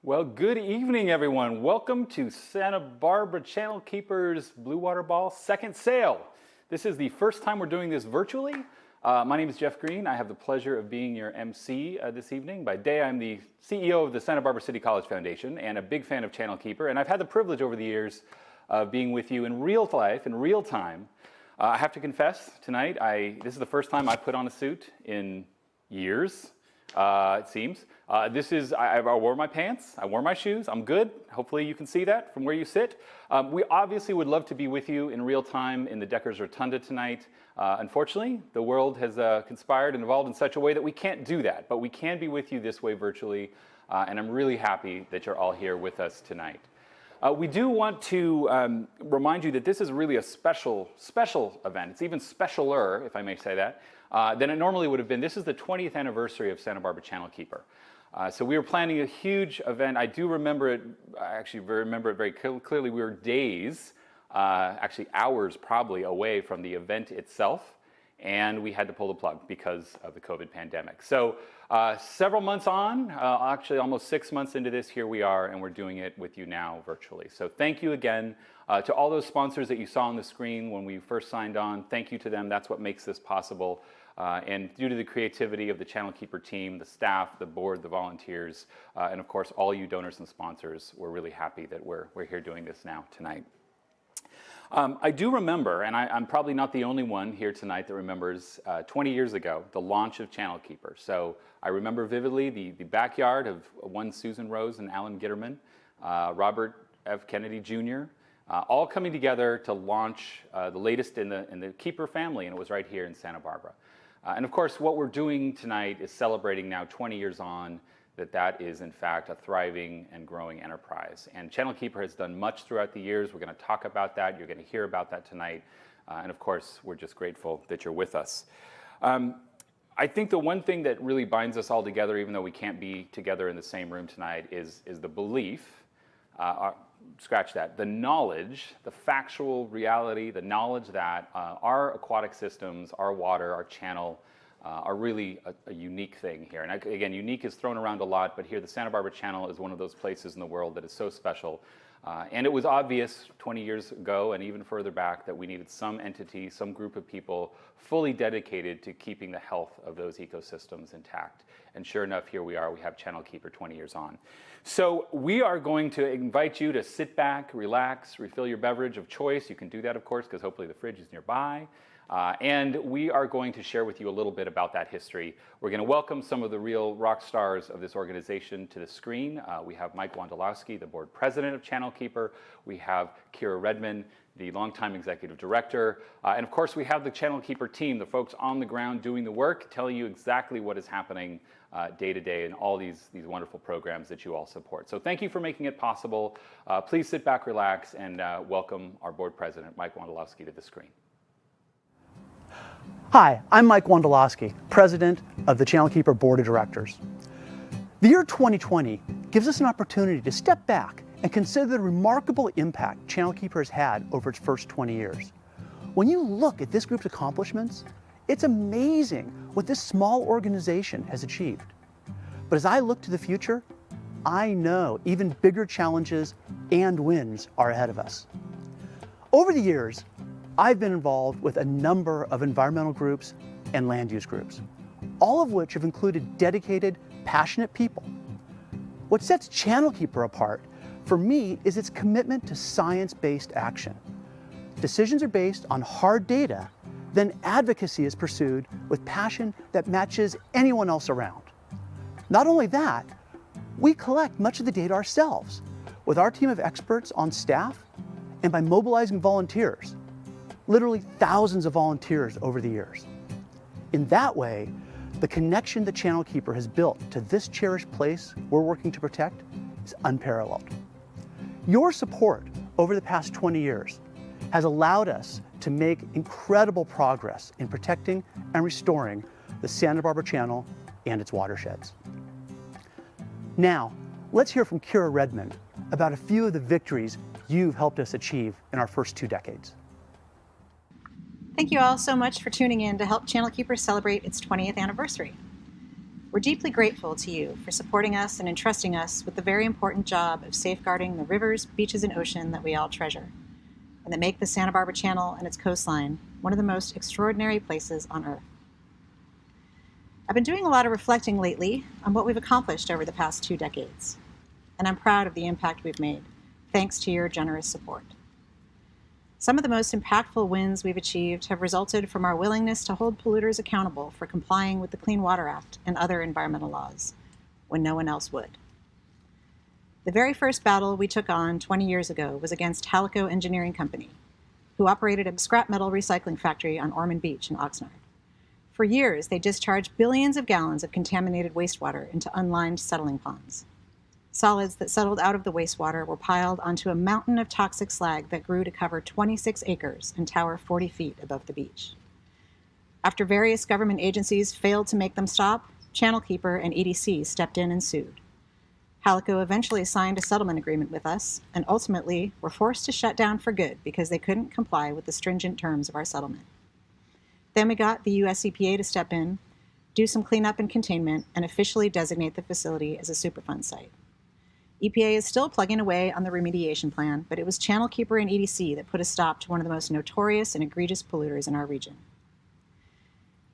Well, good evening, everyone. Welcome to Santa Barbara Channel Keepers Blue Water Ball second sale. This is the first time we're doing this virtually. My name is Jeff Green. I have the pleasure of being your MC this evening. By day, I'm the CEO of the Santa Barbara City College Foundation and a big fan of Channel Keeper. And I've had the privilege over the years of being with you in real life, in real time. I have to confess, tonight, this is the first time I put on a suit in years. It seems. I wore my pants, I wore my shoes, I'm good. Hopefully you can see that from where you sit. We obviously would love to be with you in real time in the Deckers Rotunda tonight. Unfortunately, the world has conspired and evolved in such a way that we can't do that, but we can be with you this way virtually, and I'm really happy that you're all here with us tonight. We do want to remind you that this is really a special event. It's even specialer, if I may say that, than it normally would have been. This is the 20th anniversary of Santa Barbara Channel Keeper. So we were planning a huge event. I do remember it, I actually remember it very clearly. We were days, actually hours probably away from the event itself, and we had to pull the plug because of the COVID pandemic. So several months on, actually almost 6 months into this, here we are, and we're doing it with you now virtually. So thank you again to all those sponsors that you saw on the screen when we first signed on. Thank you to them. That's what makes this possible. And due to the creativity of the Channel Keeper team, the staff, the board, the volunteers, and of course all you donors and sponsors, we're really happy that we're here doing this now tonight. I do remember, and I'm probably not the only one here tonight that remembers 20 years ago, the launch of Channel Keeper. So I remember vividly the backyard of one Susan Rose and Alan Gitterman, Robert F. Kennedy Jr., all coming together to launch the latest in the Keeper family, and it was right here in Santa Barbara. And of course, what we're doing tonight is celebrating now 20 years on that is in fact a thriving and growing enterprise. And Channel Keeper has done much throughout the years. We're going to talk about that. You're going to hear about that tonight. And of course, we're just grateful that you're with us. I think the one thing that really binds us all together, even though we can't be together in the same room tonight, is the belief, scratch that, the knowledge, the factual reality, the knowledge that our aquatic systems, our water, our channel, are really a unique thing here. And again, unique is thrown around a lot, but here the Santa Barbara Channel is one of those places in the world that is so special. And it was obvious 20 years ago and even further back that we needed some entity, some group of people fully dedicated to keeping the health of those ecosystems intact. And sure enough, here we are, we have Channel Keeper 20 years on. So we are going to invite you to sit back, relax, refill your beverage of choice. You can do that, of course, because hopefully the fridge is nearby. And we are going to share with you a little bit about that history. We're going to welcome some of the real rock stars of this organization to the screen. We have Mike Wandaloski, the board president of Channel Keeper. We have Kira Redman, the longtime executive director. And of course, we have the Channel Keeper team, the folks on the ground doing the work, telling you exactly what is happening day to day in all these wonderful programs that you all support. So thank you for making it possible. Please sit back, relax, and welcome our board president, Mike Wandaloski, to the screen. Hi, I'm Mike Wandaloski, President of the Channel Keeper Board of Directors. The year 2020 gives us an opportunity to step back and consider the remarkable impact Channel Keeper has had over its first 20 years. When you look at this group's accomplishments, it's amazing what this small organization has achieved. But as I look to the future, I know even bigger challenges and wins are ahead of us. Over the years, I've been involved with a number of environmental groups and land use groups, all of which have included dedicated, passionate people. What sets Channel Keeper apart, for me, is its commitment to science-based action. Decisions are based on hard data, then advocacy is pursued with passion that matches anyone else around. Not only that, we collect much of the data ourselves with our team of experts on staff and by mobilizing volunteers. Literally thousands of volunteers over the years. In that way, the connection the Channel Keeper has built to this cherished place we're working to protect is unparalleled. Your support over the past 20 years has allowed us to make incredible progress in protecting and restoring the Santa Barbara Channel and its watersheds. Now, let's hear from Kira Redman about a few of the victories you've helped us achieve in our first 2 decades. Thank you all so much for tuning in to help Channel Keeper celebrate its 20th anniversary. We're deeply grateful to you for supporting us and entrusting us with the very important job of safeguarding the rivers, beaches, and ocean that we all treasure, and that make the Santa Barbara Channel and its coastline one of the most extraordinary places on Earth. I've been doing a lot of reflecting lately on what we've accomplished over the past 2 decades, and I'm proud of the impact we've made, thanks to your generous support. Some of the most impactful wins we've achieved have resulted from our willingness to hold polluters accountable for complying with the Clean Water Act and other environmental laws, when no one else would. The very first battle we took on 20 years ago was against Halico Engineering Company, who operated a scrap metal recycling factory on Ormond Beach in Oxnard. For years, they discharged billions of gallons of contaminated wastewater into unlined settling ponds. Solids that settled out of the wastewater were piled onto a mountain of toxic slag that grew to cover 26 acres and tower 40 feet above the beach. After various government agencies failed to make them stop, Channel Keeper and EDC stepped in and sued. Halico eventually signed a settlement agreement with us and ultimately were forced to shut down for good because they couldn't comply with the stringent terms of our settlement. Then we got the US EPA to step in, do some cleanup and containment, and officially designate the facility as a Superfund site. EPA is still plugging away on the remediation plan, but it was Channel Keeper and EDC that put a stop to one of the most notorious and egregious polluters in our region.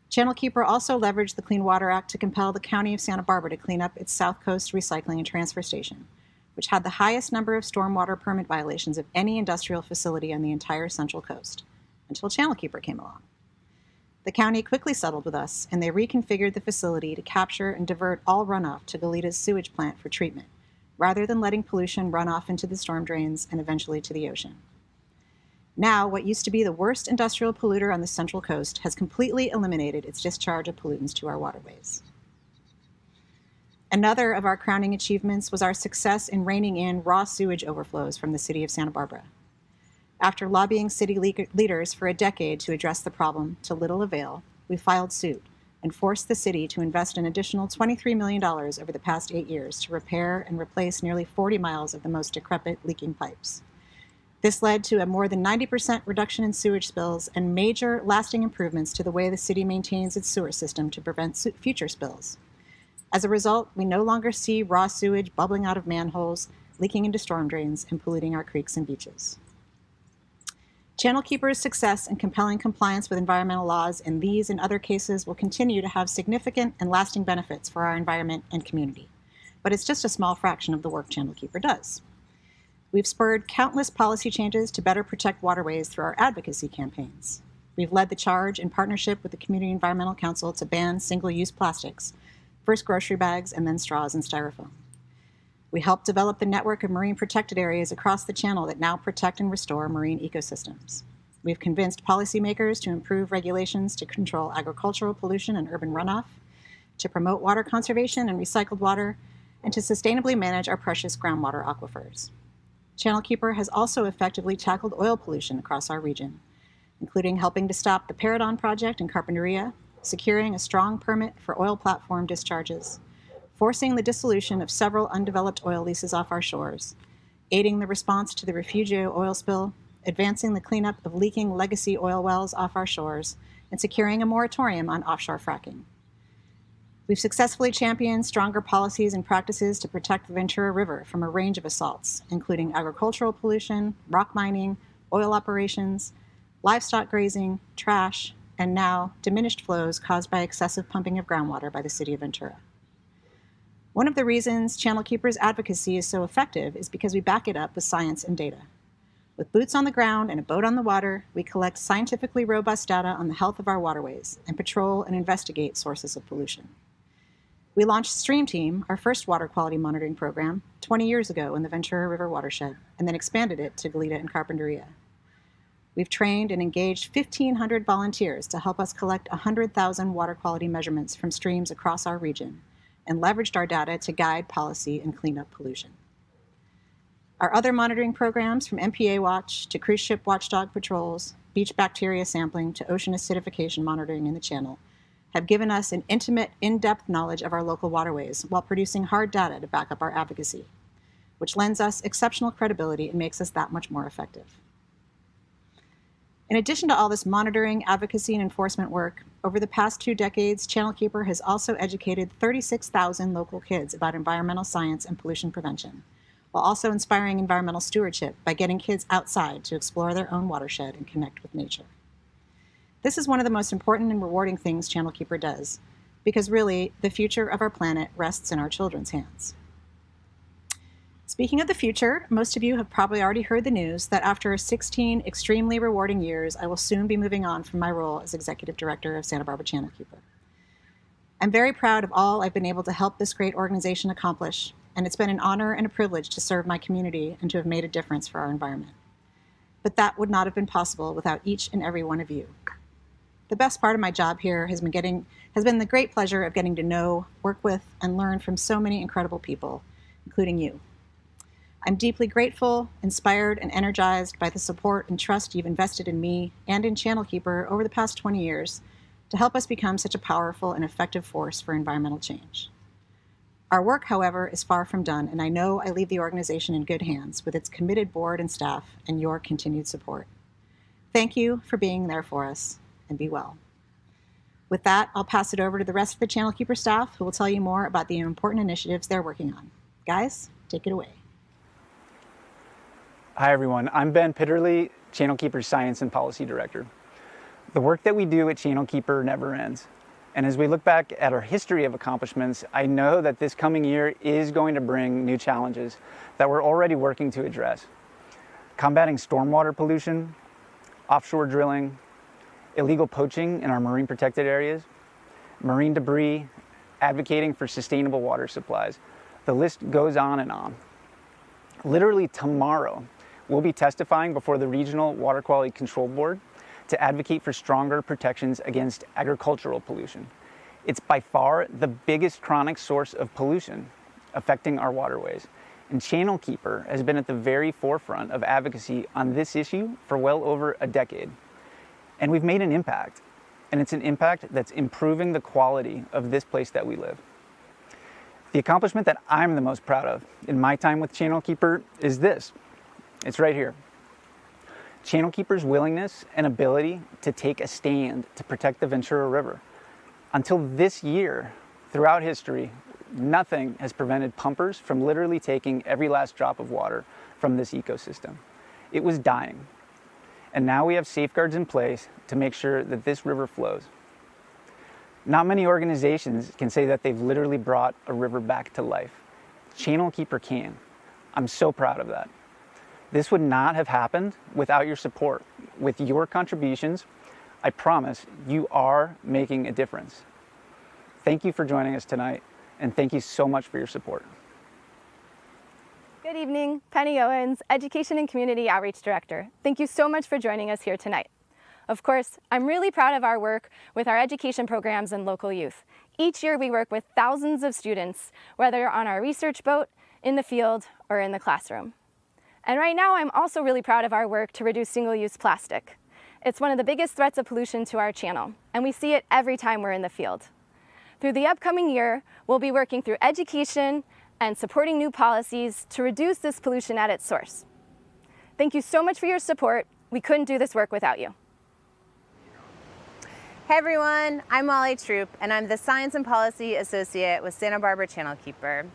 Channel Keeper also leveraged the Clean Water Act to compel the County of Santa Barbara to clean up its South Coast Recycling and Transfer Station, which had the highest number of stormwater permit violations of any industrial facility on the entire Central Coast, until Channel Keeper came along. The county quickly settled with us, and they reconfigured the facility to capture and divert all runoff to Goleta's sewage plant for treatment, rather than letting pollution run off into the storm drains and eventually to the ocean. Now, what used to be the worst industrial polluter on the Central Coast has completely eliminated its discharge of pollutants to our waterways. Another of our crowning achievements was our success in reining in raw sewage overflows from the city of Santa Barbara. After lobbying city leaders for a decade to address the problem to little avail, we filed suit and forced the city to invest an additional $23 million over the past 8 years to repair and replace nearly 40 miles of the most decrepit leaking pipes. This led to a more than 90% reduction in sewage spills and major lasting improvements to the way the city maintains its sewer system to prevent future spills. As a result, we no longer see raw sewage bubbling out of manholes, leaking into storm drains, and polluting our creeks and beaches. Channel Keeper's success in compelling compliance with environmental laws in these and other cases will continue to have significant and lasting benefits for our environment and community. But it's just a small fraction of the work Channel Keeper does. We've spurred countless policy changes to better protect waterways through our advocacy campaigns. We've led the charge in partnership with the Community Environmental Council to ban single-use plastics, first grocery bags and then straws and styrofoam. We helped develop the network of marine protected areas across the channel that now protect and restore marine ecosystems. We've convinced policymakers to improve regulations to control agricultural pollution and urban runoff, to promote water conservation and recycled water, and to sustainably manage our precious groundwater aquifers. Channel Keeper has also effectively tackled oil pollution across our region, including helping to stop the Paradon project in Carpinteria, securing a strong permit for oil platform discharges, forcing the dissolution of several undeveloped oil leases off our shores, aiding the response to the Refugio oil spill, advancing the cleanup of leaking legacy oil wells off our shores, and securing a moratorium on offshore fracking. We've successfully championed stronger policies and practices to protect the Ventura River from a range of assaults, including agricultural pollution, rock mining, oil operations, livestock grazing, trash, and now diminished flows caused by excessive pumping of groundwater by the city of Ventura. One of the reasons Channel Keeper's advocacy is so effective is because we back it up with science and data. With boots on the ground and a boat on the water, we collect scientifically robust data on the health of our waterways and patrol and investigate sources of pollution. We launched Stream Team, our first water quality monitoring program, 20 years ago in the Ventura River watershed, and then expanded it to Goleta and Carpinteria. We've trained and engaged 1,500 volunteers to help us collect 100,000 water quality measurements from streams across our region, and leveraged our data to guide policy and clean up pollution. Our other monitoring programs, from MPA Watch to cruise ship watchdog patrols, beach bacteria sampling to ocean acidification monitoring in the channel, have given us an intimate, in-depth knowledge of our local waterways while producing hard data to back up our advocacy, which lends us exceptional credibility and makes us that much more effective. In addition to all this monitoring, advocacy, and enforcement work, Over the past 2 decades, Channel Keeper has also educated 36,000 local kids about environmental science and pollution prevention, while also inspiring environmental stewardship by getting kids outside to explore their own watershed and connect with nature. This is one of the most important and rewarding things Channel Keeper does, because really, the future of our planet rests in our children's hands. Speaking of the future, most of you have probably already heard the news that after 16 extremely rewarding years, I will soon be moving on from my role as Executive Director of Santa Barbara Channel Keeper. I'm very proud of all I've been able to help this great organization accomplish, and it's been an honor and a privilege to serve my community and to have made a difference for our environment. But that would not have been possible without each and every one of you. The best part of my job here has been the great pleasure of getting to know, work with, and learn from so many incredible people, including you. I'm deeply grateful, inspired, and energized by the support and trust you've invested in me and in Channel Keeper over the past 20 years to help us become such a powerful and effective force for environmental change. Our work, however, is far from done, and I know I leave the organization in good hands with its committed board and staff and your continued support. Thank you for being there for us, and be well. With that, I'll pass it over to the rest of the Channel Keeper staff, who will tell you more about the important initiatives they're working on. Guys, take it away. Hi everyone, I'm Ben Pitterley, Channel Keeper's Science and Policy Director. The work that we do at Channel Keeper never ends. And as we look back at our history of accomplishments, I know that this coming year is going to bring new challenges that we're already working to address. Combating stormwater pollution, offshore drilling, illegal poaching in our marine protected areas, marine debris, advocating for sustainable water supplies. The list goes on and on. Literally tomorrow, we'll be testifying before the Regional Water Quality Control Board to advocate for stronger protections against agricultural pollution. It's by far the biggest chronic source of pollution affecting our waterways. And Channel Keeper has been at the very forefront of advocacy on this issue for well over a decade. And we've made an impact. And it's an impact that's improving the quality of this place that we live. The accomplishment that I'm the most proud of in my time with Channel Keeper is this. It's right here. Channel Keeper's willingness and ability to take a stand to protect the Ventura River. Until this year, throughout history, nothing has prevented pumpers from literally taking every last drop of water from this ecosystem. It was dying. And now we have safeguards in place to make sure that this river flows. Not many organizations can say that they've literally brought a river back to life. Channel Keeper can. I'm so proud of that. This would not have happened without your support. With your contributions, I promise you are making a difference. Thank you for joining us tonight, and thank you so much for your support. Good evening, Penny Owens, Education and Community Outreach Director. Thank you so much for joining us here tonight. Of course, I'm really proud of our work with our education programs and local youth. Each year we work with thousands of students, whether on our research boat, in the field, or in the classroom. And right now I'm also really proud of our work to reduce single-use plastic. It's one of the biggest threats of pollution to our channel, and we see it every time we're in the field. Through the upcoming year, we'll be working through education and supporting new policies to reduce this pollution at its source. Thank you so much for your support. We couldn't do this work without you. Hey everyone, I'm Molly Troop, and I'm the Science and Policy Associate with Santa Barbara Channel Keeper.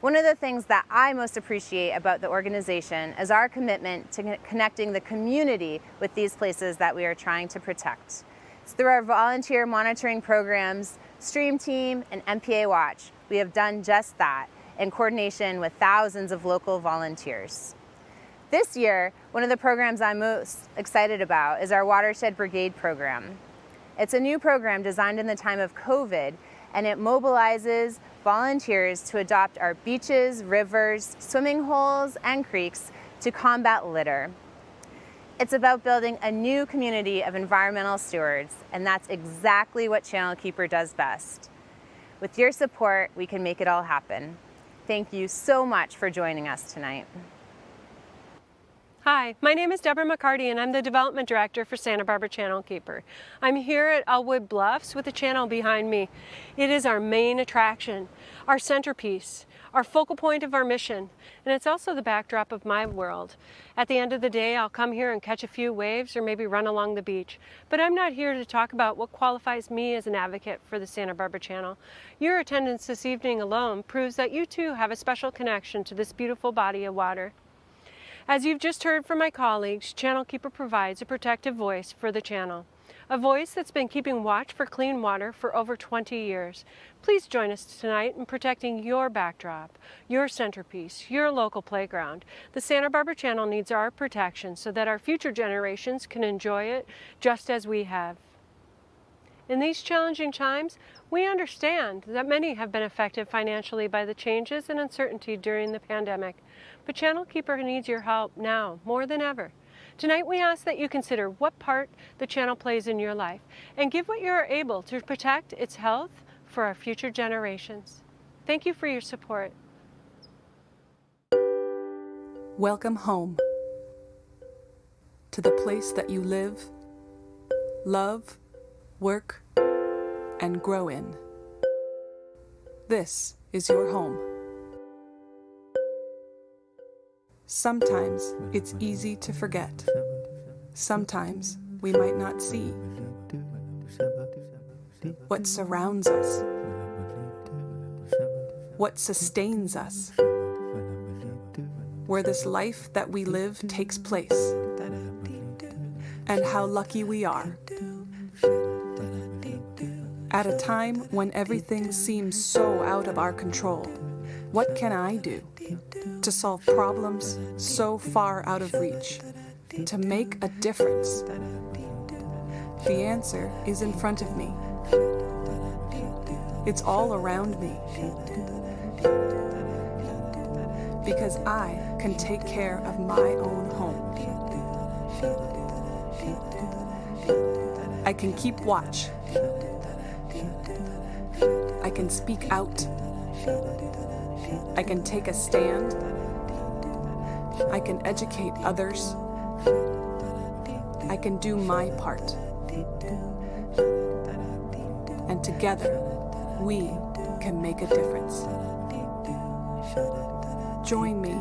One of the things that I most appreciate about the organization is our commitment to connecting the community with these places that we are trying to protect. It's through our volunteer monitoring programs, Stream Team, and MPA Watch. We have done just that in coordination with thousands of local volunteers. This year, one of the programs I'm most excited about is our Watershed Brigade program. It's a new program designed in the time of COVID, and it mobilizes volunteers to adopt our beaches, rivers, swimming holes, and creeks to combat litter. It's about building a new community of environmental stewards, and that's exactly what Channel Keeper does best. With your support, we can make it all happen. Thank you so much for joining us tonight. Hi, my name is Debra Mccarty and I'm the Development Director for Santa Barbara Channel Keeper. I'm here at Elwood Bluffs with the channel behind me. It is our main attraction, our centerpiece, our focal point of our mission, and it's also the backdrop of my world. At the end of the day, I'll come here and catch a few waves or maybe run along the beach. But I'm not here to talk about what qualifies me as an advocate for the Santa Barbara Channel. Your attendance this evening alone proves that you too have a special connection to this beautiful body of water. As you've just heard from my colleagues, Channel Keeper provides a protective voice for the channel. A voice that's been keeping watch for clean water for over 20 years. Please join us tonight in protecting your backdrop, your centerpiece, your local playground. The Santa Barbara Channel needs our protection so that our future generations can enjoy it just as we have. In these challenging times, we understand that many have been affected financially by the changes and uncertainty during the pandemic. But Channel Keeper needs your help now, more than ever. Tonight we ask that you consider what part the channel plays in your life and give what you are able to protect its health for our future generations. Thank you for your support. Welcome home, to the place that you live, love, work, and grow in. This is your home. Sometimes it's easy to forget. Sometimes we might not see what surrounds us, what sustains us, where this life that we live takes place, and how lucky we are. At a time when everything seems so out of our control, what can I do to solve problems so far out of reach, to make a difference? The answer is in front of me. It's all around me. Because I can take care of my own home. I can keep watch. I can speak out. I can take a stand. I can educate others. I can do my part. And together, we can make a difference. Join me.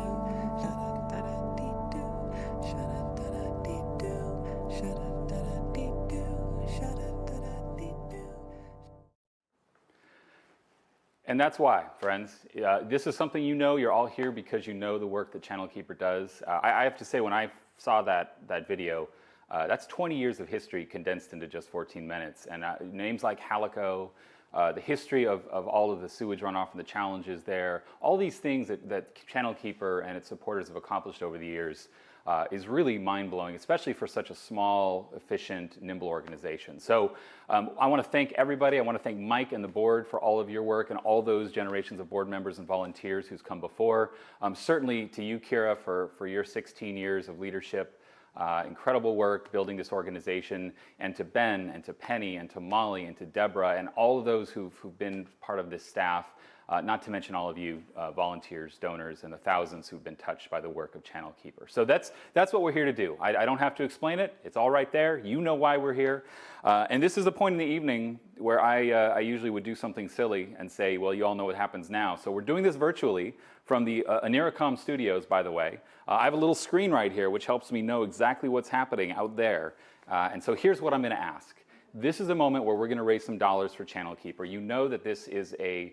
And that's why, friends. This is something you know. You're all here because you know the work that Channel Keeper does. I have to say, when I saw that video, that's 20 years of history condensed into just 14 minutes. And names like Halico, the history of all of the sewage runoff and the challenges there, all these things that Channel Keeper and its supporters have accomplished over the years is really mind-blowing, especially for such a small, efficient, nimble organization. So I want to thank everybody. I want to thank Mike and the board for all of your work and all those generations of board members and volunteers who's come before. Certainly to you, Kira, for your 16 years of leadership. Incredible work building this organization, and to Ben and to Penny and to Molly and to Debra and all of those who've been part of this staff, not to mention all of you volunteers, donors, and the thousands who've been touched by the work of Channel Keeper. So that's what we're here to do. I don't have to explain it. It's all right there. You know why we're here. And this is the point in the evening where I usually would do something silly and say, well, you all know what happens now. So we're doing this virtually from the Aniricom studios, by the way. I have a little screen right here which helps me know exactly what's happening out there. And so here's what I'm going to ask. This is a moment where we're going to raise some dollars for Channel Keeper. You know that this is a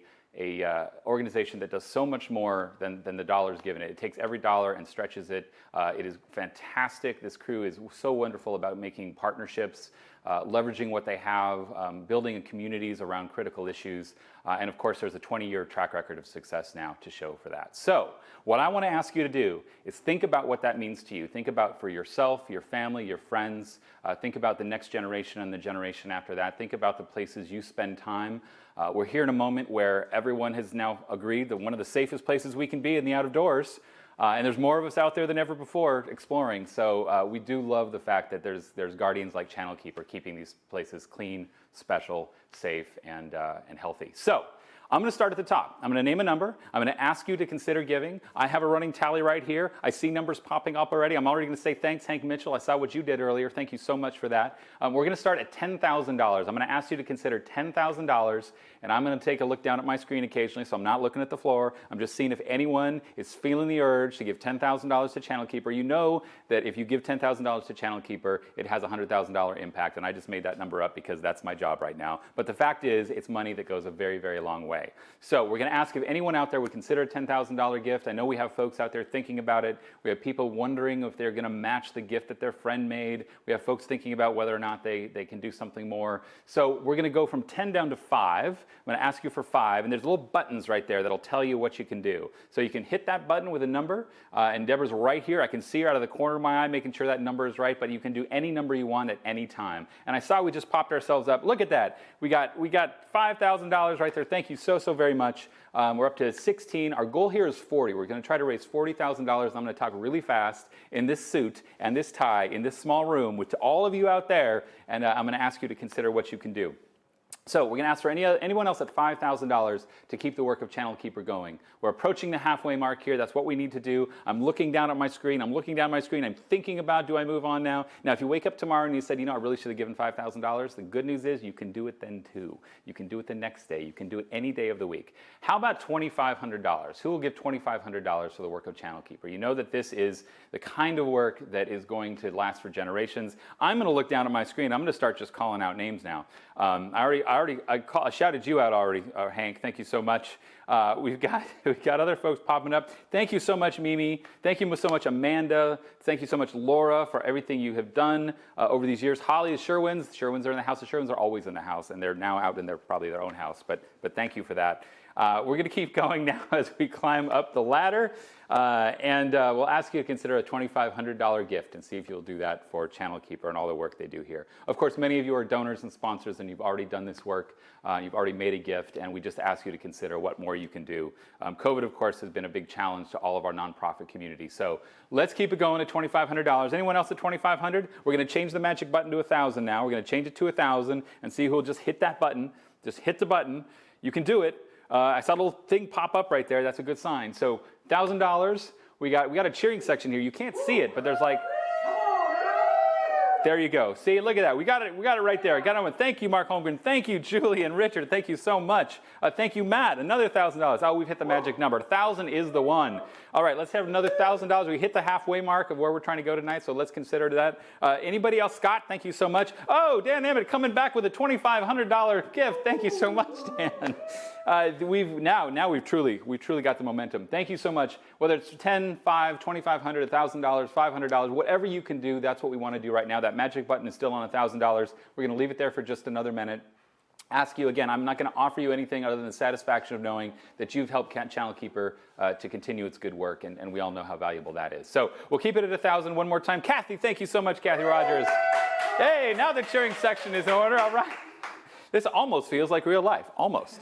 organization that does so much more than the dollars given it. It takes every dollar and stretches it. It is fantastic. This crew is so wonderful about making partnerships, leveraging what they have, building communities around critical issues. And of course, there's a 20-year track record of success now to show for that. So what I want to ask you to do is think about what that means to you. Think about for yourself, your family, your friends. Think about the next generation and the generation after that. Think about the places you spend time. We're here in a moment where everyone has now agreed that one of the safest places we can be in the out of doors. And there's more of us out there than ever before exploring. So we do love the fact that there's guardians like Channel Keeper keeping these places clean, special, safe, and healthy. So I'm going to start at the top. I'm going to name a number. I'm going to ask you to consider giving. I have a running tally right here. I see numbers popping up already. I'm already going to say thanks, Hank Mitchell. I saw what you did earlier. Thank you so much for that. We're going to start at $10,000. I'm going to ask you to consider $10,000, and I'm going to take a look down at my screen occasionally, so I'm not looking at the floor. I'm just seeing if anyone is feeling the urge to give $10,000 to Channel Keeper. You know that if you give $10,000 to Channel Keeper, it has a $100,000 impact, and I just made that number up because that's my job right now. But the fact is, it's money that goes a very, very long way. So we're going to ask if anyone out there would consider a $10,000 gift. I know we have folks out there thinking about it. We have people wondering if they're going to match the gift that their friend made. We have folks thinking about whether or not they can do something more. So we're going to go from 10 down to 5. I'm going to ask you for 5, and there's little buttons right there that'll tell you what you can do. So you can hit that button with a number, and Debra's right here. I can see her out of the corner of my eye making sure that number is right, but you can do any number you want at any time. And I saw we just popped ourselves up. Look at that. We got $5,000 right there. Thank you so very much. We're up to 16. Our goal here is 40. We're going to try to raise $40,000. I'm going to talk really fast in this suit and this tie in this small room with all of you out there, and I'm going to ask you to consider what you can do. So we're going to ask for anyone else at $5,000 to keep the work of Channel Keeper going. We're approaching the halfway mark here. That's what we need to do. I'm looking down at my screen. I'm thinking about, do I move on now? Now, if you wake up tomorrow and you said, you know, I really should have given $5,000, the good news is you can do it then too. You can do it the next day. You can do it any day of the week. How about $2,500? Who will give $2,500 for the work of Channel Keeper? You know that this is the kind of work that is going to last for generations. I'm going to look down at my screen. I'm going to start just calling out names now. I shouted you out already, Hank. Thank you so much. We've got other folks popping up. Thank you so much, Mimi. Thank you so much, Amanda. Thank you so much, Laura, for everything you have done over these years. Holly, the Sherwins. The Sherwins are in the house. The Sherwins are always in the house, and they're now out in probably their own house. But thank you for that. We're going to keep going now as we climb up the ladder, and we'll ask you to consider a $2,500 gift and see if you'll do that for Channel Keeper and all the work they do here. Of course, many of you are donors and sponsors, and you've already done this work. You've already made a gift, and we just ask you to consider what more you can do. COVID, of course, has been a big challenge to all of our nonprofit community. So let's keep it going at $2,500. Anyone else at $2,500? We're going to change the magic button to 1,000 now. We're going to change it to 1,000 and see who will just hit that button. Just hit the button. You can do it. I saw a little thing pop up right there. That's a good sign. So $1,000. We got a cheering section here. You can't see it, but there's like, there you go. See, look at that. We got it right there. I got it. Thank you, Mark Holmgren. Thank you, Julie and Richard. Thank you so much. Thank you, Matt. Another $1,000. Oh, we've hit the magic number. 1,000 is the one. All right, let's have another $1,000. We hit the halfway mark of where we're trying to go tonight, so let's consider that. Anybody else? Scott, thank you so much. Oh, Dan Emmett coming back with a $2,500 gift. Thank you so much, Dan. We've truly got the momentum. Thank you so much. Whether it's 10, 5, $2,500, $1,000, $500, whatever you can do, that's what we want to do right now. That magic button is still on $1,000. We're going to leave it there for just another minute. Ask you again, I'm not going to offer you anything other than the satisfaction of knowing that you've helped Channel Keeper to continue its good work, and we all know how valuable that is. So we'll keep it at 1,000 one more time. Kathy, thank you so much, Kathy Rogers. Hey, now the cheering section is in order. All right. This almost feels like real life, almost.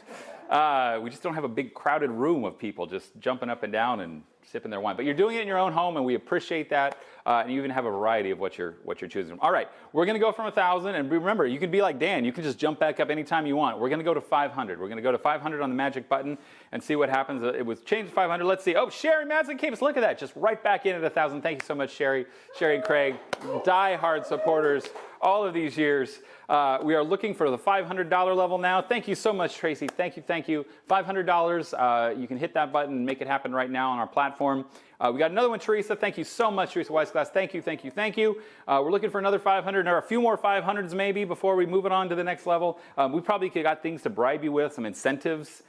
We just don't have a big crowded room of people just jumping up and down and sipping their wine. But you're doing it in your own home, and we appreciate that. And you even have a variety of what you're choosing from. All right, we're going to go from 1,000, and remember, you can be like Dan. You can just jump back up anytime you want. We're going to go to 500. We're going to go to 500 on the magic button and see what happens. It was changed to 500. Let's see. Oh, Sherry Madsen came. Look at that. Just right back in at 1,000. Thank you so much, Sherry and Craig, die-hard supporters all of these years. We are looking for the $500 level now. Thank you so much, Tracy. Thank you. $500. You can hit that button and make it happen right now on our platform. We got another one, Teresa. Thank you so much, Teresa Weissglass. Thank you. We're looking for another 500 or a few more 500s maybe before we move it on to the next level. We probably got things to bribe you with, some incentives.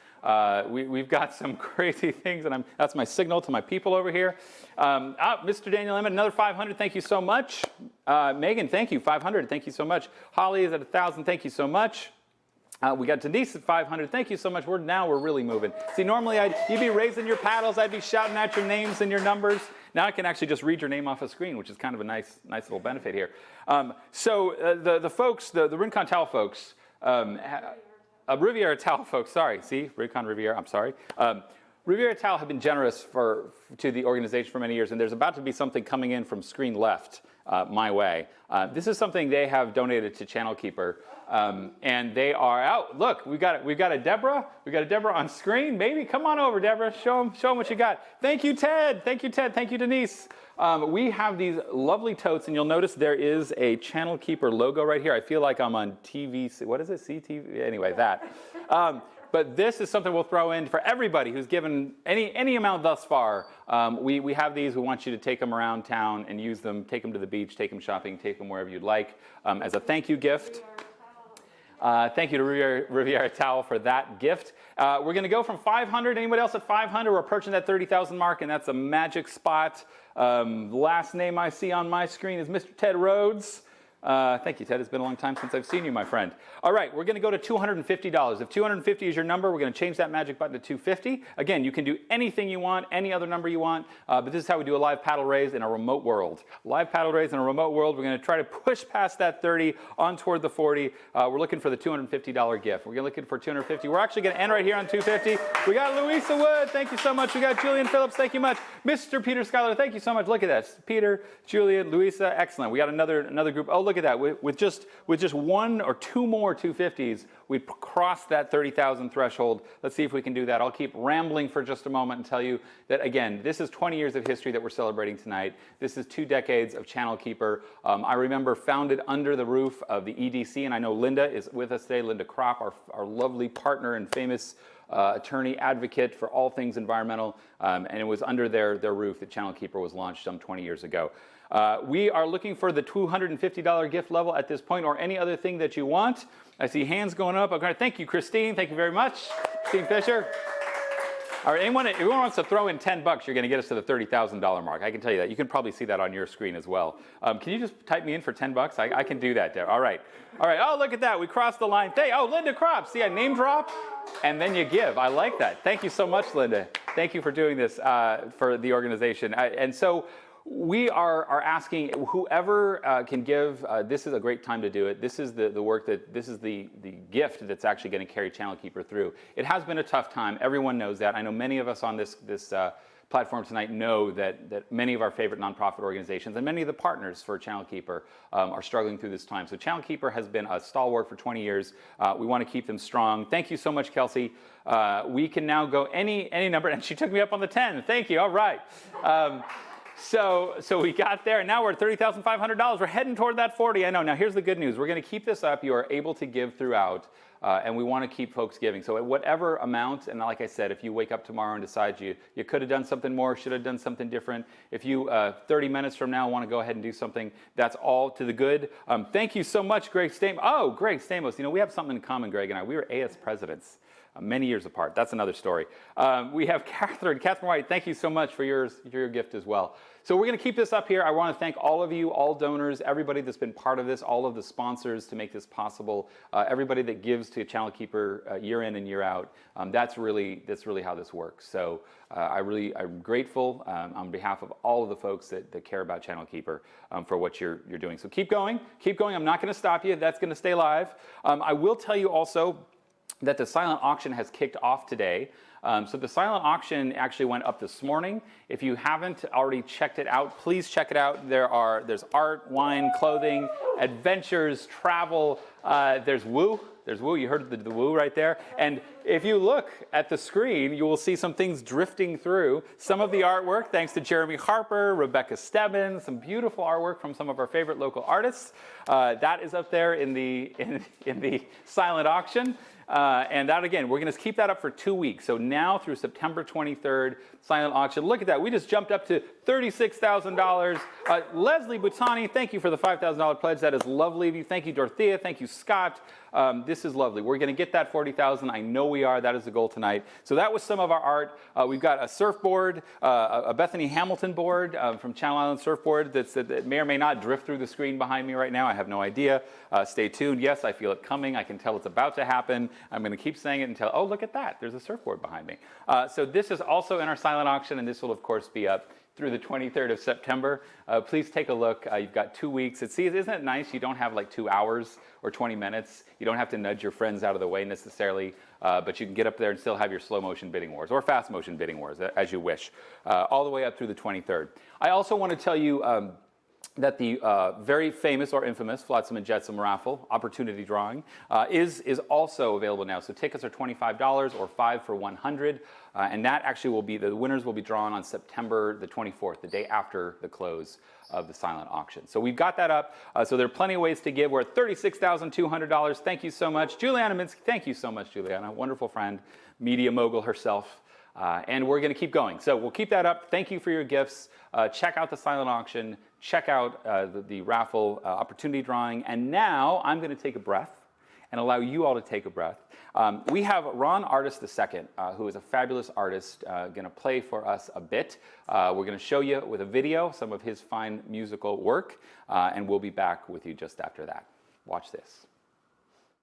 We've got some crazy things, and that's my signal to my people over here. Mr. Daniel Emmett, another 500. Thank you so much. Megan, thank you. 500. Thank you so much. Holly is at 1,000. Thank you so much. We got Denise at 500. Thank you so much. We're really moving. See, normally you'd be raising your paddles. I'd be shouting out your names and your numbers. Now I can actually just read your name off a screen, which is kind of a nice little benefit here. The folks, the Rincon Towel folks, Riviera Towel folks. Sorry, see, Rincon Riviera. I'm sorry. Riviera Towel have been generous to the organization for many years, and there's about to be something coming in from screen left my way. This is something they have donated to Channel Keeper, and they are out. Look, we've got a Debra. We've got a Debra on screen. Maybe come on over, Debra. Show them what you got. Thank you, Ted. Thank you, Ted. Thank you, Denise. We have these lovely totes, and you'll notice there is a Channel Keeper logo right here. I feel like I'm on TV. What is it? CTV? Anyway, that. But this is something we'll throw in for everybody who's given any amount thus far. We have these. We want you to take them around town and use them. Take them to the beach. Take them shopping. Take them wherever you'd like as a thank you gift. Thank you to Riviera Towel for that gift. We're going to go from 500. Anybody else at 500? We're approaching that 30,000 mark, and that's a magic spot. Last name I see on my screen is Mr. Ted Rhodes. Thank you, Ted. It's been a long time since I've seen you, my friend. All right, we're going to go to $250. If 250 is your number, we're going to change that magic button to 250. Again, you can do anything you want, any other number you want, but this is how we do a live paddle raise in a remote world. Live paddle raise in a remote world. We're going to try to push past that 30 on toward the 40. We're looking for the $250 gift. We're looking for 250. We're actually going to end right here on 250. We got Louisa Wood. Thank you so much. We got Julian Phillips. Thank you much. Mr. Peter Schuyler. Thank you so much. Look at this. Peter, Julian, Louisa. Excellent. We got another group. Oh, look at that. With just one or two more 250s, we'd cross that 30,000 threshold. Let's see if we can do that. I'll keep rambling for just a moment and tell you that, again, this is 20 years of history that we're celebrating tonight. This is 2 decades of Channel Keeper. I remember founded under the roof of the EDC, and I know Linda is with us today, Linda Kropp, our lovely partner and famous attorney advocate for all things environmental, and it was under their roof that Channel Keeper was launched some 20 years ago. We are looking for the $250 gift level at this point, or any other thing that you want. I see hands going up. Okay, thank you, Christine. Thank you very much, Christine Fisher. All right, anyone wants to throw in $10, you're going to get us to the $30,000 mark. I can tell you that. You can probably see that on your screen as well. Can you just type me in for $10? I can do that, Deb. All right. Oh, look at that. We crossed the line. Linda Kropp. See, I name drop, and then you give. I like that. Thank you so much, Linda. Thank you for doing this for the organization. And so we are asking whoever can give. This is a great time to do it. This is the work this is the gift that's actually going to carry Channel Keeper through. It has been a tough time. Everyone knows that. I know many of us on this platform tonight know that many of our favorite nonprofit organizations and many of the partners for Channel Keeper are struggling through this time. So Channel Keeper has been a stalwart for 20 years. We want to keep them strong. Thank you so much, Kelsey. We can now go any number, and she took me up on the 10. Thank you. All right. So we got there, and now we're at $30,500. We're heading toward that 40. I know. Now here's the good news. We're going to keep this up. You are able to give throughout, and we want to keep folks giving. So at whatever amount, and like I said, if you wake up tomorrow and decide you could have done something more, should have done something different, if you 30 minutes from now want to go ahead and do something, that's all to the good. Thank you so much, Greg Stamos. Oh, Greg Stamos. You know, we have something in common, Greg and I. We were AS presidents. Many years apart. That's another story. We have Catherine White. Thank you so much for your gift as well. So we're going to keep this up here. I want to thank all of you, all donors, everybody that's been part of this, all of the sponsors to make this possible, everybody that gives to Channel Keeper year in and year out. That's really how this works. So I'm grateful on behalf of all of the folks that care about Channel Keeper for what you're doing. So keep going. I'm not going to stop you. That's going to stay live. I will tell you also that the silent auction has kicked off today. So the silent auction actually went up this morning. If you haven't already checked it out, please check it out. There's art, wine, clothing, adventures, travel. There's woo. You heard the woo right there. And if you look at the screen, you will see some things drifting through. Some of the artwork, thanks to Jeremy Harper, Rebecca Stebbins, some beautiful artwork from some of our favorite local artists. That is up there in the silent auction. And that, again, we're going to keep that up for 2 weeks. So now through September 23rd, silent auction. Look at that. We just jumped up to $36,000. Leslie Butani, thank you for the $5,000 pledge. That is lovely of you. Thank you, Dorothea. Thank you, Scott. This is lovely. We're going to get that $40,000. I know we are. That is the goal tonight. So that was some of our art. We've got a surfboard, a Bethany Hamilton board from Channel Island Surfboard that may or may not drift through the screen behind me right now. I have no idea. Stay tuned. Yes, I feel it coming. I can tell it's about to happen. I'm going to keep saying it until, oh, look at that. There's a surfboard behind me. So this is also in our silent auction, and this will, of course, be up through the 23rd of September. Please take a look. You've got 2 weeks. Isn't it nice? You don't have like 2 hours or 20 minutes. You don't have to nudge your friends out of the way necessarily. but you can get up there and still have your slow motion bidding wars or fast motion bidding wars, as you wish, all the way up through the 23rd. I also want to tell you that the very famous or infamous Flotsam and Jetsam raffle opportunity drawing is also available now. So tickets are $25 or 5 for $100, and that actually will be, the winners will be drawn on September the 24th, the day after the close of the silent auction. So we've got that up. So there are plenty of ways to give. We're at $36,200. Thank you so much. Juliana Minsky, thank you so much, Juliana, wonderful friend, media mogul herself. And we're going to keep going. So we'll keep that up. Thank you for your gifts. Check out the silent auction. Check out the raffle opportunity drawing. And now I'm going to take a breath and allow you all to take a breath. We have Ron Artist II, who is a fabulous artist, going to play for us a bit. We're going to show you with a video some of his fine musical work, and we'll be back with you just after that. Watch this.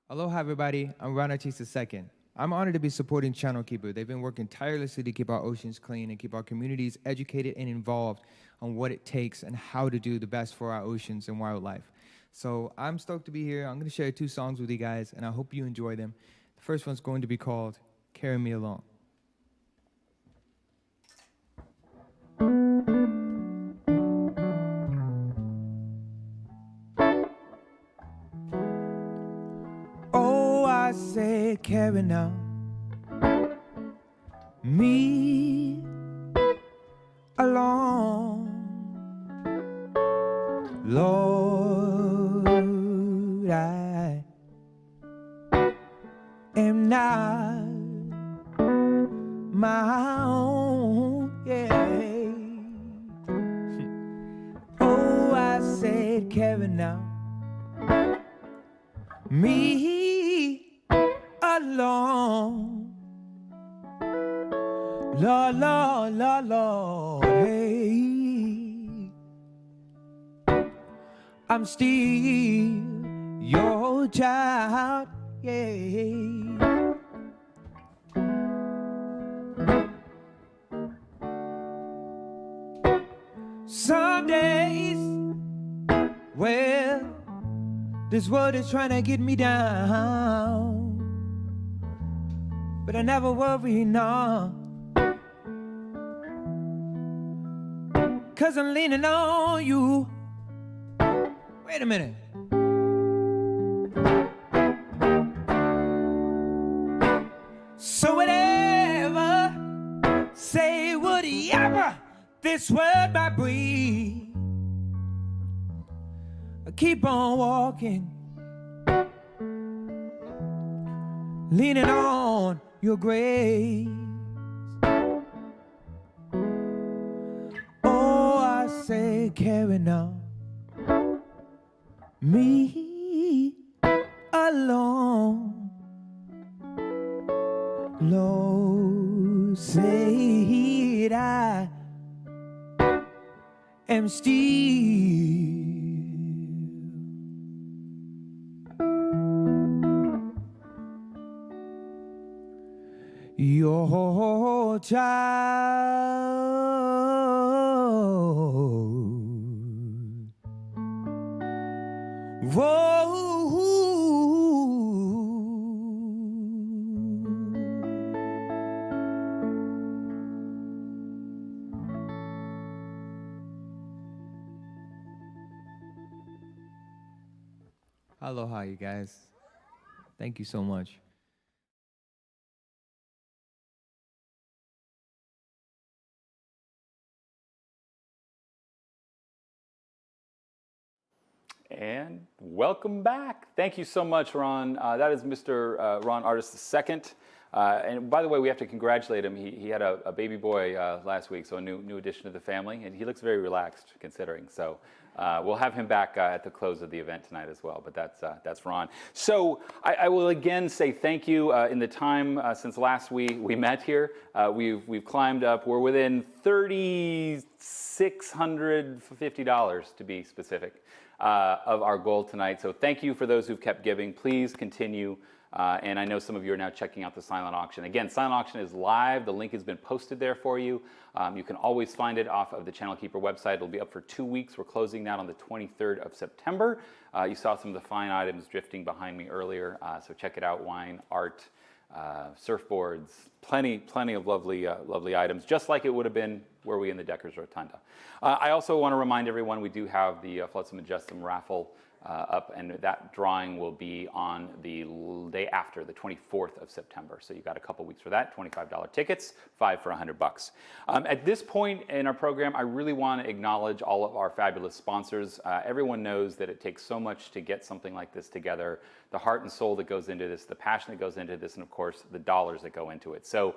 Aloha, everybody. I'm Ron Artist II. I'm honored to be supporting Channel Keeper. They've been working tirelessly to keep our oceans clean and keep our communities educated and involved on what it takes and how to do the best for our oceans and wildlife. So I'm stoked to be here. I'm going to share 2 songs with you guys, and I hope you enjoy them. The first one's going to be called Carry Me Along. Oh, I said carry now me along, Lord, I am not my own, yeah. Oh, I said carry now me along, Lord, Lord, Lord, Lord, hey, I'm still your child, yeah. Some days, well, this world is trying to get me down, but I never worry, no, 'cause I'm leaning on you. Wait a minute. So whatever, say whatever this world might bring, I keep on walking, leaning on your grace. Oh, I say carry on me alone, Lord, say I am still your child. Whoa. Aloha, you guys. Thank you so much. And welcome back. Thank you so much, Ron. That is Mr. Ron Artist II. And by the way, we have to congratulate him. He had a baby boy last week, so a new addition to the family, and he looks very relaxed considering. So we'll have him back at the close of the event tonight as well. But that's Ron. So I will again say thank you. In the time since last we met here, we've climbed up. We're within $3,650 to be specific of our goal tonight. So thank you for those who've kept giving. Please continue. And I know some of you are now checking out the silent auction. Again, silent auction is live. The link has been posted there for you. You can always find it off of the Channel Keeper website. It'll be up for 2 weeks. We're closing that on the 23rd of September. You saw some of the fine items drifting behind me earlier. So check it out, wine, art, surfboards, plenty of lovely items, just like it would have been were we in the Deckers Rotunda. I also want to remind everyone we do have the Flotsam and Jetsam raffle up, and that drawing will be on the day after, the 24th of September. So you've got a couple weeks for that, $25 tickets, 5 for $100. At this point in our program, I really want to acknowledge all of our fabulous sponsors. Everyone knows that it takes so much to get something like this together, the heart and soul that goes into this, the passion that goes into this, and of course, the dollars that go into it. So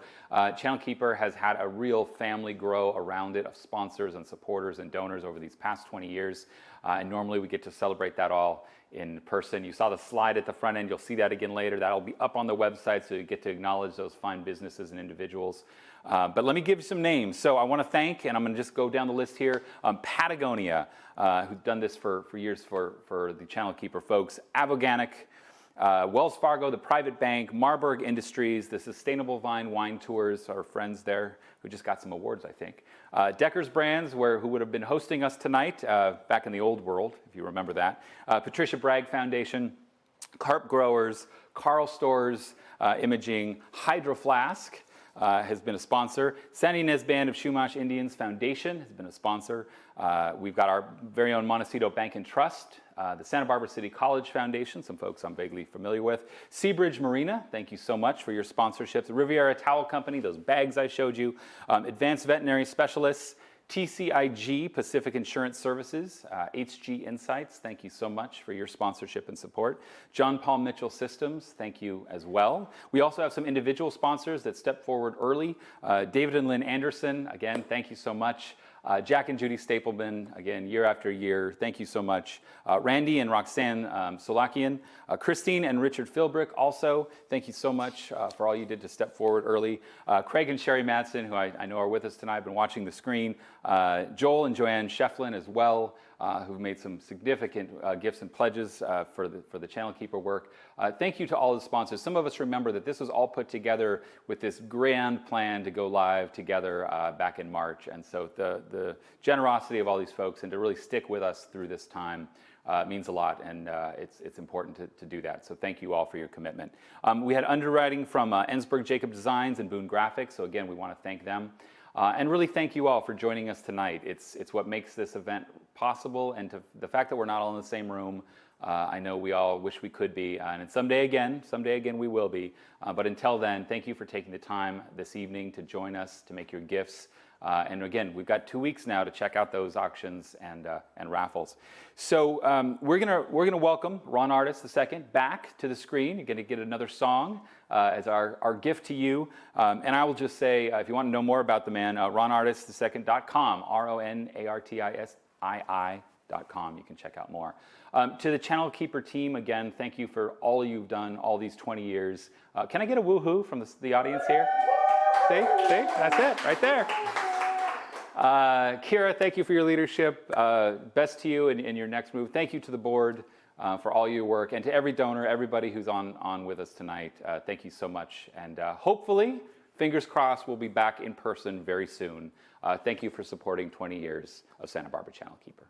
Channel Keeper has had a real family grow around it of sponsors and supporters and donors over these past 20 years. And normally we get to celebrate that all in person. You saw the slide at the front end. You'll see that again later. That'll be up on the website, so you get to acknowledge those fine businesses and individuals. But let me give you some names. So I want to thank, and I'm going to just go down the list here, Patagonia, who've done this for years for the Channel Keeper folks, Avoganic, Wells Fargo, the Private Bank, Marburg Industries, the Sustainable Vine Wine Tours, our friends there who just got some awards, I think. Deckers Brands, who would have been hosting us tonight back in the old world, if you remember that. Patricia Bragg Foundation, Carp Growers, Carl Stores Imaging, Hydro Flask has been a sponsor. San Ynez Band of Chumash Indians Foundation has been a sponsor. We've got our very own Montecito Bank and Trust, the Santa Barbara City College Foundation, some folks I'm vaguely familiar with. Seabridge Marina, thank you so much for your sponsorships. The Riviera Towel Company, those bags I showed you. Advanced Veterinary Specialists, TCIG, Pacific Insurance Services, HG Insights, thank you so much for your sponsorship and support. John Paul Mitchell Systems, thank you as well. We also have some individual sponsors that stepped forward early. David and Lynn Anderson, again, thank you so much. Jack and Judy Stapleman, again, year after year, thank you so much. Randy and Roxanne Solakian, Christine and Richard Philbrick, also, thank you so much for all you did to step forward early. Craig and Sherry Madsen, who I know are with us tonight, I've been watching the screen. Joel and Joanne Shefflin as well, who've made some significant gifts and pledges for the Channel Keeper work. Thank you to all the sponsors. Some of us remember that this was all put together with this grand plan to go live together back in March. And so the generosity of all these folks and to really stick with us through this time means a lot, and it's important to do that. So thank you all for your commitment. We had underwriting from Ensberg Jacob Designs and Boone Graphics, so again, we want to thank them. And really thank you all for joining us tonight. It's what makes this event possible, and the fact that we're not all in the same room, I know we all wish we could be, and someday again we will be. But until then, thank you for taking the time this evening to join us, to make your gifts. And again, we've got 2 weeks now to check out those auctions and raffles. So we're gonna welcome Ron Artist II back to the screen. You're gonna get another song as our gift to you. And I will just say, if you want to know more about the man, ronartistsecond.com, RONARTISII.com. You can check out more. To the Channel Keeper team, again, thank you for all you've done all these 20 years. Can I get a woohoo from the audience here? See, that's it, right there. Kira, thank you for your leadership. Best to you in your next move. Thank you to the board for all your work, and to every donor, everybody who's on with us tonight. Thank you so much, and hopefully, fingers crossed, we'll be back in person very soon. Thank you for supporting 20 years of Santa Barbara Channel Keeper.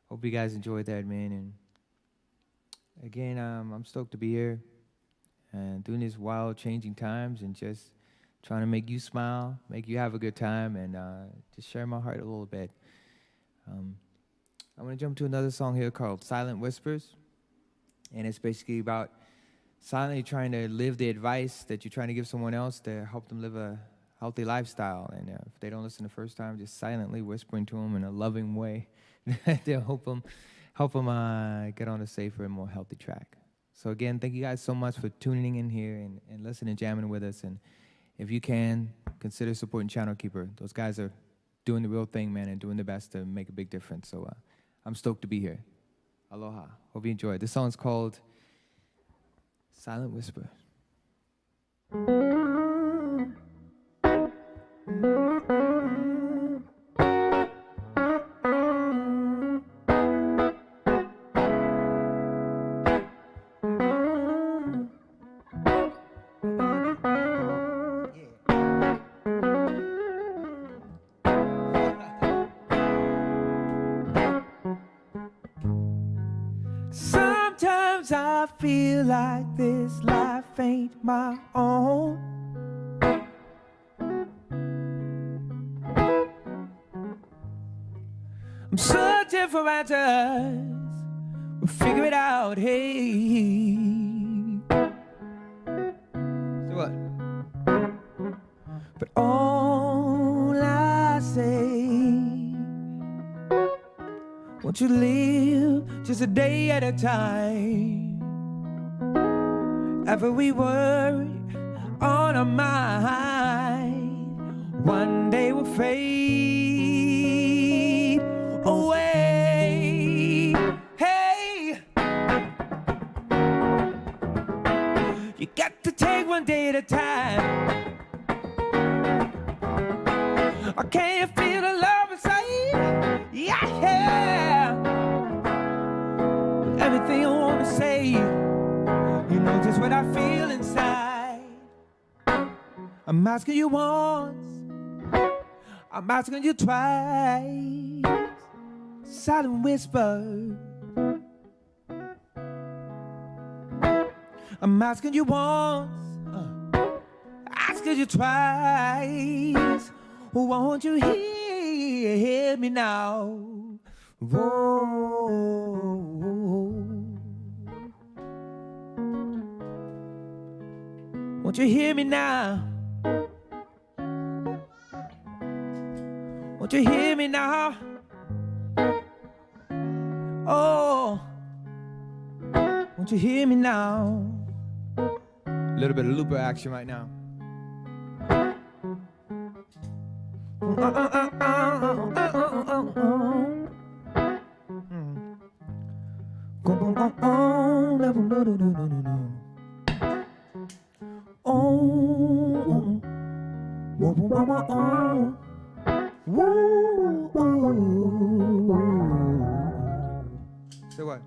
Hope you guys enjoyed that, man. And again, I'm stoked to be here and doing this wild, changing times, and just trying to make you smile, make you have a good time, and just share my heart a little bit. I'm going to jump to another song here called Silent Whispers, and it's basically about silently trying to live the advice that you're trying to give someone else to help them live a healthy lifestyle. And if they don't listen the first time, just silently whispering to them in a loving way to help them get on a safer and more healthy track. So again, thank you guys so much for tuning in here and listening, jamming with us. And if you can, consider supporting Channel Keeper. Those guys are doing the real thing, man, and doing their best to make a big difference. So I'm stoked to be here. Aloha. Hope you enjoy it. This song's called Silent Whisper. Sometimes I feel like this life ain't my own. I'm searching for answers, we'll figure it out, hey. So what? But all I say, won't you live just a day at a time? Every worry on our mind, one day will fade away. Hey, you got to take one day at a time. Or can you feel the love inside? Yeah, yeah. With everything I want to say, you know just what I feel inside. I'm asking you once, I'm asking you twice. Silent whisper. I'm asking you once, asking you twice. Won't you hear me now? Whoa. Won't you hear me now? Won't you hear me now? Oh, won't you hear me now? A little bit of looper action right now. So what?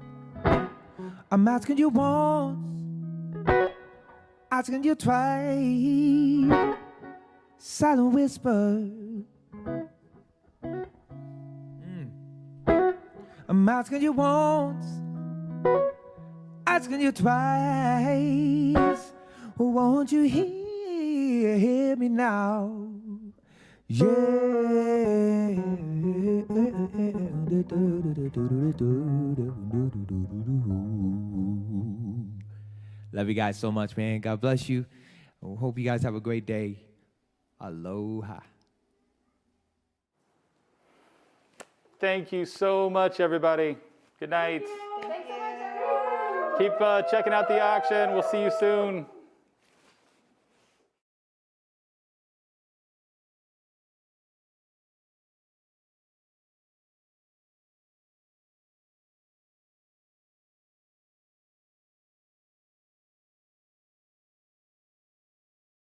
I'm asking you once, asking you twice. Silent whisper. I'm asking you once, asking you twice. Won't you hear me now? Yeah. Love you guys so much, man. God bless you. Hope you guys have a great day. Aloha. Thank you so much, everybody. Good night. Keep checking out the auction. We'll see you soon.